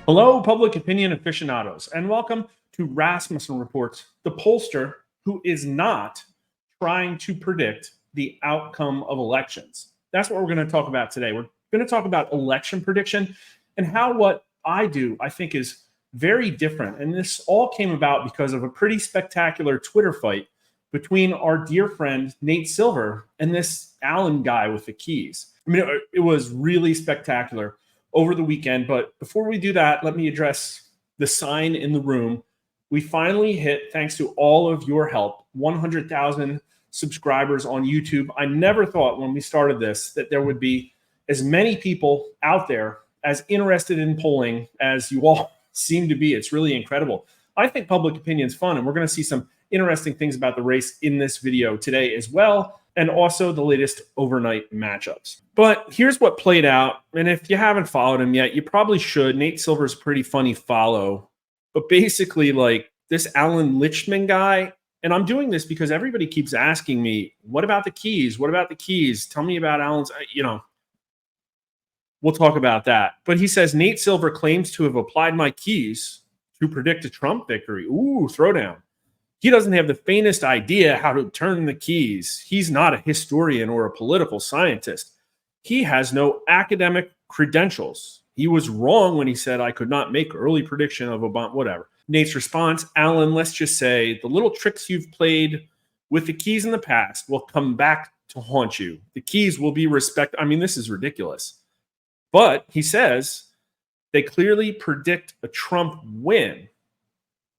Hello, public opinion aficionados, and welcome to Rasmussen Reports, the pollster who is not trying to predict the outcome of elections. That's what we're going to talk about today. We're going to talk about election prediction and how what I do, I think, is very different. And this all came about because of a pretty spectacular Twitter fight between our dear friend Nate Silver and this Allan guy with the keys. I mean, it was really spectacular over the weekend. But before we do that, let me address the sign in the room. We finally hit, thanks to all of your help, 100,000 subscribers on YouTube. I never thought when we started this that there would be as many people out there as interested in polling as you all seem to be. It's really incredible. I think public opinion is fun, and we're going to see some interesting things about the race in this video today as well, and also the latest overnight matchups. But here's what played out, and if you haven't followed him yet, you probably should. Nate Silver's a pretty funny follow, but basically, like, this Allan Lichtman guy, and I'm doing this because everybody keeps asking me, what about the keys? What about the keys? Tell me about Allan's, we'll talk about that. But he says, Nate Silver claims to have applied my keys to predict a Trump victory. Ooh, throwdown. He doesn't have the faintest idea how to turn the keys. He's not a historian or a political scientist. He has no academic credentials. He was wrong when he said I could not make early prediction of Obama, whatever. Nate's response, Allan, let's just say the little tricks you've played with the keys in the past will come back to haunt you. The keys will be respected. I mean, this is ridiculous. But he says they clearly predict a Trump win.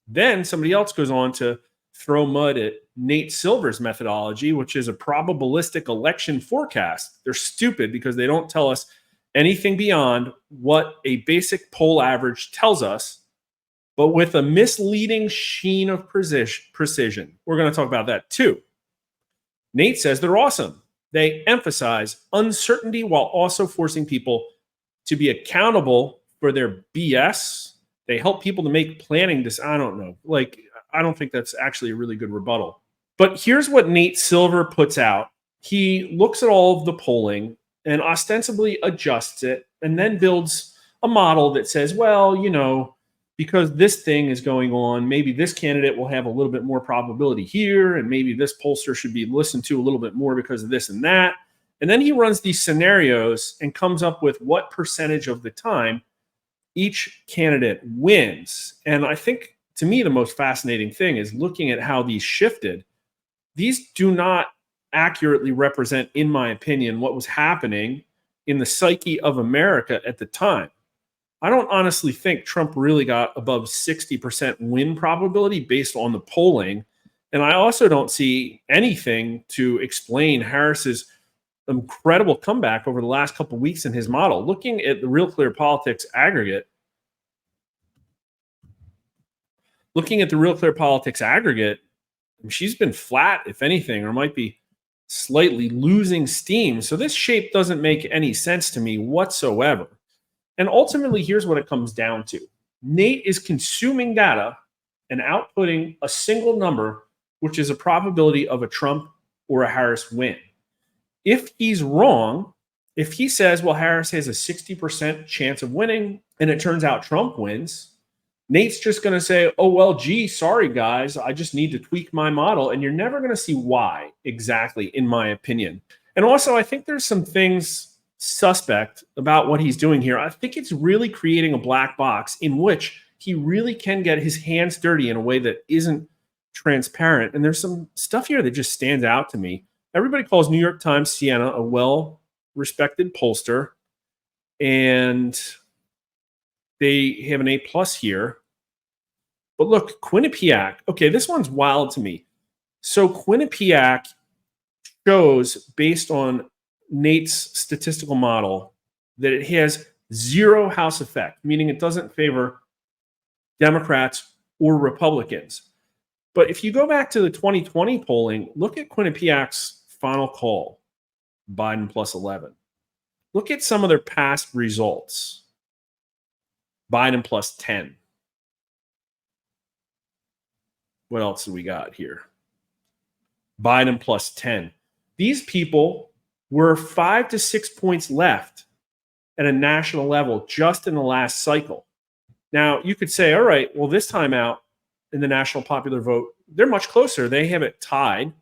Then somebody else goes on to throw mud at Nate Silver's methodology, which is a probabilistic election forecast. They're stupid because they don't tell us anything beyond what a basic poll average tells us, but with a misleading sheen of precision. We're going to talk about that too. Nate says they're awesome. They emphasize uncertainty while also forcing people to be accountable for their BS. They help people to make planning decisions. I don't know. I don't think that's actually a really good rebuttal. But here's what Nate Silver puts out. He looks at all of the polling and ostensibly adjusts it and then builds a model that says, well, because this thing is going on, maybe this candidate will have a little bit more probability here, and maybe this pollster should be listened to a little bit more because of this and that. And then he runs these scenarios and comes up with what percentage of the time each candidate wins. And I think, to me, the most fascinating thing is looking at how these shifted. These do not accurately represent, in my opinion, what was happening in the psyche of America at the time. I don't honestly think Trump really got above 60% win probability based on the polling. And I also don't see anything to explain Harris's incredible comeback over the last couple of weeks in his model. Looking at the Real Clear Politics aggregate, she's been flat, if anything, or might be slightly losing steam. So this shape doesn't make any sense to me whatsoever. And ultimately, here's what it comes down to. Nate is consuming data and outputting a single number, which is a probability of a Trump or a Harris win. If he's wrong, if he says, well, Harris has a 60% chance of winning, and it turns out Trump wins, Nate's just going to say, oh, well, gee, sorry, guys, I just need to tweak my model. And you're never going to see why exactly, in my opinion. And also, I think there's some things suspect about what he's doing here. I think it's really creating a black box in which he really can get his hands dirty in a way that isn't transparent. And there's some stuff here that just stands out to me. Everybody calls New York Times Siena a well-respected pollster, and they have an A+ here. But look, Quinnipiac. Okay, this one's wild to me. So Quinnipiac shows, based on Nate's statistical model, that it has zero House effect, meaning it doesn't favor Democrats or Republicans. But if you go back to the 2020 polling, look at Quinnipiac's final call, Biden plus 11. Look at some of their past results. Biden plus 10. What else do we got here? Biden plus 10. These people were 5 to 6 points left at a national level just in the last cycle. Now, you could say, all right, well, this time out in the national popular vote, they're much closer. They have it tied,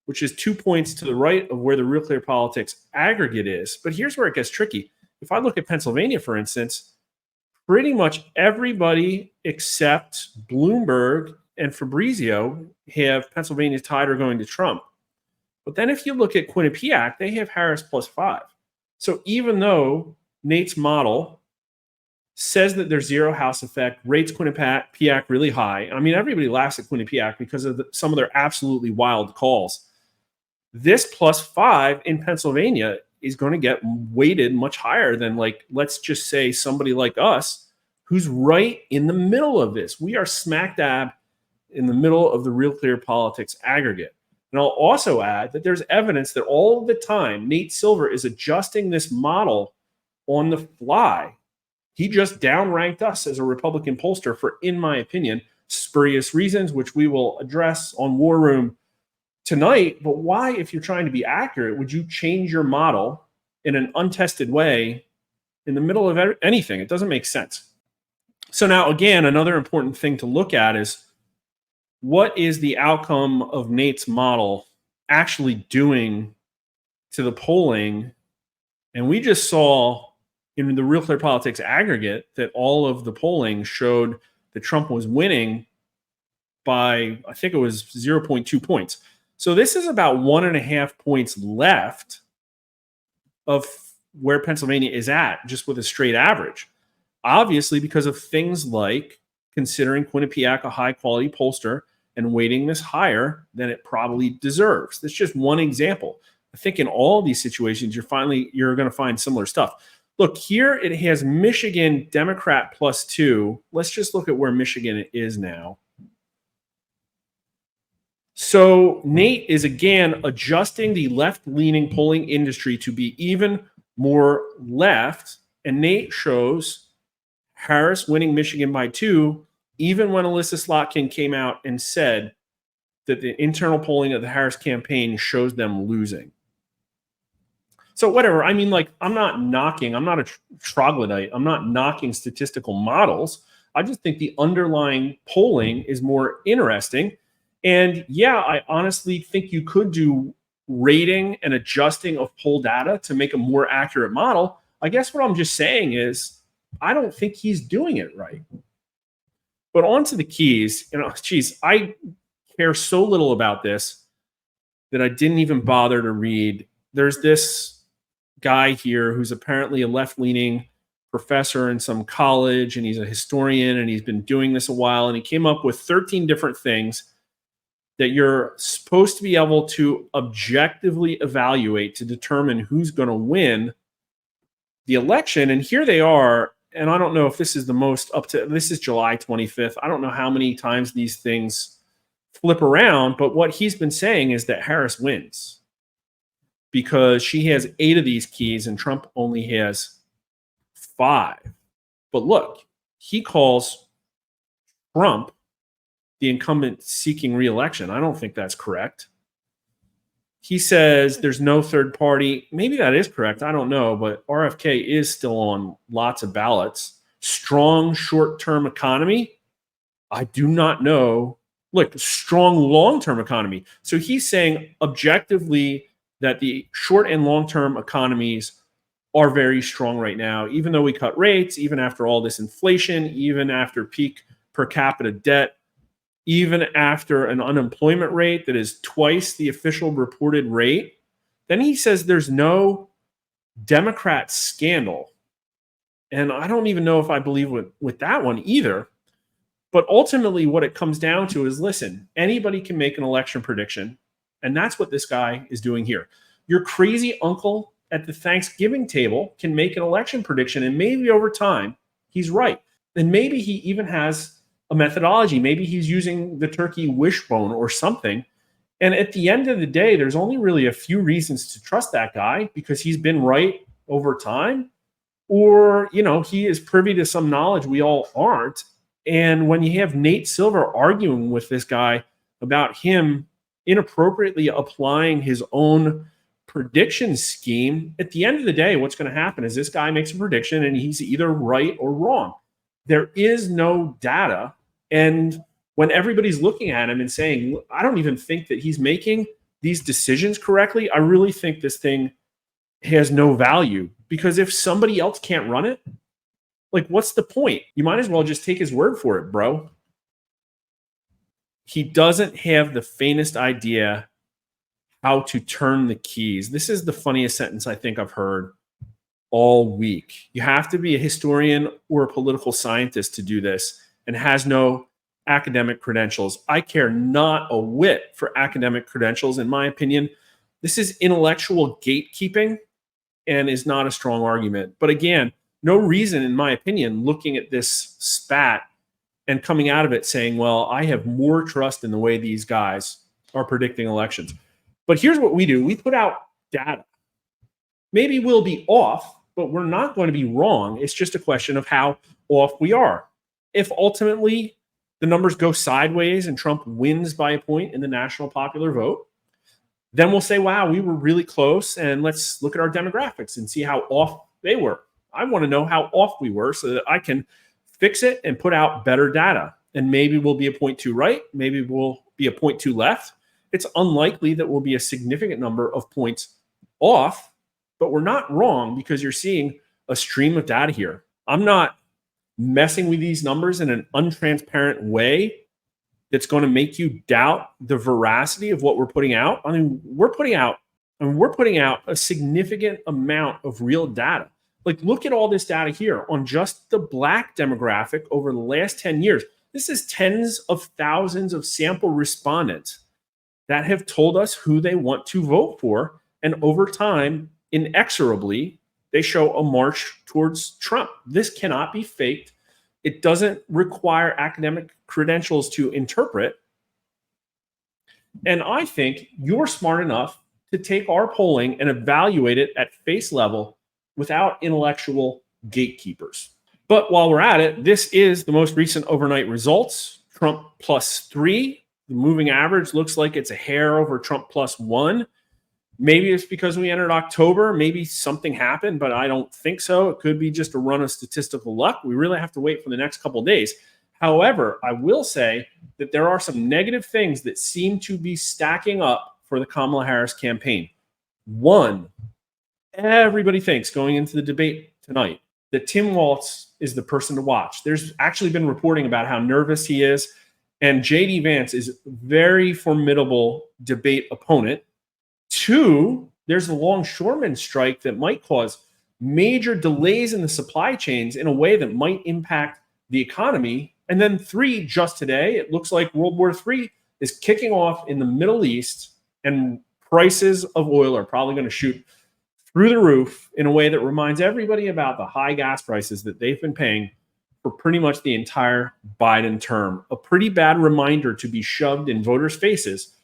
which is 2 points to the right of where the Real Clear Politics aggregate is. But here's where it gets tricky. If I look at Pennsylvania, for instance, pretty much everybody except Bloomberg and Fabrizio have Pennsylvania tied or going to Trump. But then if you look at Quinnipiac, they have Harris +5. So even though Nate's model says that there's zero House effect, rates Quinnipiac really high. I mean, everybody laughs at Quinnipiac because of some of their absolutely wild calls. This +5 in Pennsylvania is going to get weighted much higher than, like, let's just say somebody like us who's right in the middle of this. We are smack dab in the middle of the Real Clear Politics aggregate. And I'll also add that there's evidence that all the time Nate Silver is adjusting this model on the fly. He just downranked us as a Republican pollster for, in my opinion, spurious reasons, which we will address on War Room tonight. But why, if you're trying to be accurate, would you change your model in an untested way in the middle of anything? It doesn't make sense. So now, again, another important thing to look at is what is the outcome of Nate's model actually doing to the polling? And we just saw in the Real Clear Politics aggregate that all of the polling showed that Trump was winning by, I think it was 0.2 points. So this is about 1.5 points left of where Pennsylvania is at, just with a straight average. Obviously, because of things like considering Quinnipiac a high-quality pollster and weighting this higher than it probably deserves. That's just one example. I think in all these situations, you're going to find similar stuff. Look, here it has Michigan Democrat +2. Let's just look at where Michigan is now. So Nate is, again, adjusting the left-leaning polling industry to be even more left. And Nate shows Harris winning Michigan by 2, even when Alyssa Slotkin came out and said that the internal polling of the Harris campaign shows them losing. So whatever, I mean, like, I'm not a troglodyte. I'm not knocking statistical models. I just think the underlying polling is more interesting. And yeah, I honestly think you could do rating and adjusting of poll data to make a more accurate model. I guess what I'm just saying is I don't think he's doing it right. But on to the keys, geez, I care so little about this that I didn't even bother to read. There's this guy here who's apparently a left-leaning professor in some college, and he's a historian, and he's been doing this a while, and he came up with 13 different things that you're supposed to be able to objectively evaluate to determine who's going to win the election. And here they are. And I don't know if this is the most this is July 25th. I don't know how many times these things flip around, but what he's been saying is that Harris wins because she has 8 of these keys and Trump only has 5. But look, he calls Trump the incumbent seeking re-election. I don't think that's correct. He says there's no third party. Maybe that is correct. I don't know, but RFK is still on lots of ballots. Strong short-term economy. I do not know. Look, strong long-term economy. So he's saying objectively that the short and long-term economies are very strong right now, even though we cut rates, even after all this inflation, even after peak per capita debt, even after an unemployment rate that is twice the official reported rate. Then he says there's no Democrat scandal. And I don't even know if I believe with that one either. But ultimately, what it comes down to is, listen, anybody can make an election prediction. And that's what this guy is doing here. Your crazy uncle at the Thanksgiving table can make an election prediction. And maybe over time, he's right. And maybe he even has a methodology. Maybe he's using the turkey wishbone or something. And at the end of the day, there's only really a few reasons to trust that guy because he's been right over time, or, he is privy to some knowledge we all aren't. And when you have Nate Silver arguing with this guy about him inappropriately applying his own prediction scheme, at the end of the day, what's going to happen is this guy makes a prediction and he's either right or wrong. There is no data. And when everybody's looking at him and saying, I don't even think that he's making these decisions correctly, I really think this thing has no value, because if somebody else can't run it, like, what's the point? You might as well just take his word for it, bro. He doesn't have the faintest idea how to turn the keys. This is the funniest sentence I think I've heard all week. You have to be a historian or a political scientist to do this, and has no academic credentials. I care not a whit for academic credentials. In my opinion, this is intellectual gatekeeping and is not a strong argument. But again, no reason, in my opinion, looking at this spat and coming out of it saying, well, I have more trust in the way these guys are predicting elections. But here's what we do. We put out data. Maybe we'll be off, but we're not going to be wrong. It's just a question of how off we are. If ultimately the numbers go sideways and Trump wins by a point in the national popular vote, then we'll say, wow, we were really close, and let's look at our demographics and see how off they were. I want to know how off we were so that I can fix it and put out better data. And maybe we'll be a point too right. Maybe we'll be a point too left. It's unlikely that we'll be a significant number of points off, but we're not wrong, because you're seeing a stream of data here. I'm not messing with these numbers in an untransparent way that's going to make you doubt the veracity of what we're putting out. I mean, we're putting out a significant amount of real data. Like, look at all this data here on just the Black demographic over the last 10 years. This is tens of thousands of sample respondents that have told us who they want to vote for. And over time, inexorably, they show a march towards Trump. This cannot be faked. It doesn't require academic credentials to interpret. And I think you're smart enough to take our polling and evaluate it at face level without intellectual gatekeepers. But while we're at it, this is the most recent overnight results. Trump +3. The moving average looks like it's a hair over Trump +1. Maybe it's because we entered October. Maybe something happened, but I don't think so. It could be just a run of statistical luck. We really have to wait for the next couple of days. However, I will say that there are some negative things that seem to be stacking up for the Kamala Harris campaign. One, everybody thinks going into the debate tonight that Tim Walz is the person to watch. There's actually been reporting about how nervous he is, and J.D. Vance is a very formidable debate opponent. Two, there's a longshoreman strike that might cause major delays in the supply chains in a way that might impact the economy. And then three, just today, it looks like World War III is kicking off in the Middle East, and prices of oil are probably going to shoot through the roof in a way that reminds everybody about the high gas prices that they've been paying for pretty much the entire Biden term. A pretty bad reminder to be shoved in voters' faces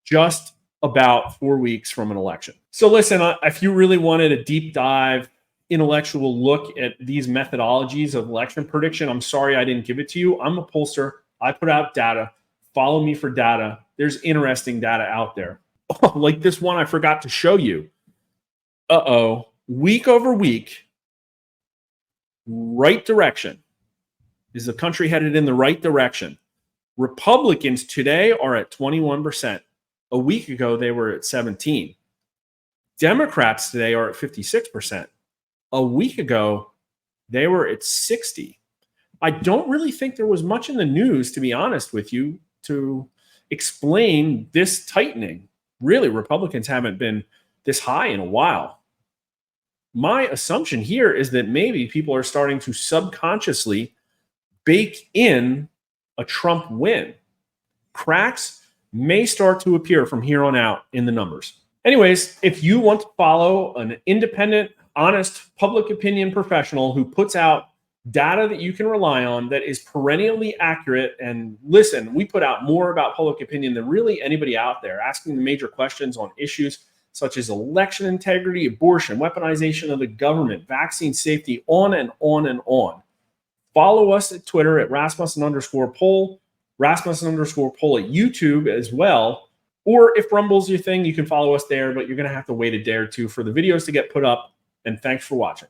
just about 4 weeks from an election. So listen, if you really wanted a deep dive, intellectual look at these methodologies of election prediction, I'm sorry I didn't give it to you. I'm a pollster. I put out data. Follow me for data. There's interesting data out there. Like this one I forgot to show you. Week over week, right direction. Is the country headed in the right direction? Republicans today are at 21%. A week ago, they were at 17%. Democrats today are at 56%. A week ago, they were at 60%. I don't really think there was much in the news, to be honest with you, to explain this tightening. Really, Republicans haven't been this high in a while. My assumption here is that maybe people are starting to subconsciously bake in a Trump win. Cracks may start to appear from here on out in the numbers. Anyways, if you want to follow an independent, honest public opinion professional who puts out data that you can rely on, that is perennially accurate, and listen, we put out more about public opinion than really anybody out there, asking the major questions on issues such as election integrity, abortion, weaponization of the government, vaccine safety, on and on and on. Follow us at Twitter at Rasmussen_poll. Rasmussen_poll at YouTube as well. Or if Rumble's your thing, you can follow us there, but you're going to have to wait a day or two for the videos to get put up. And thanks for watching.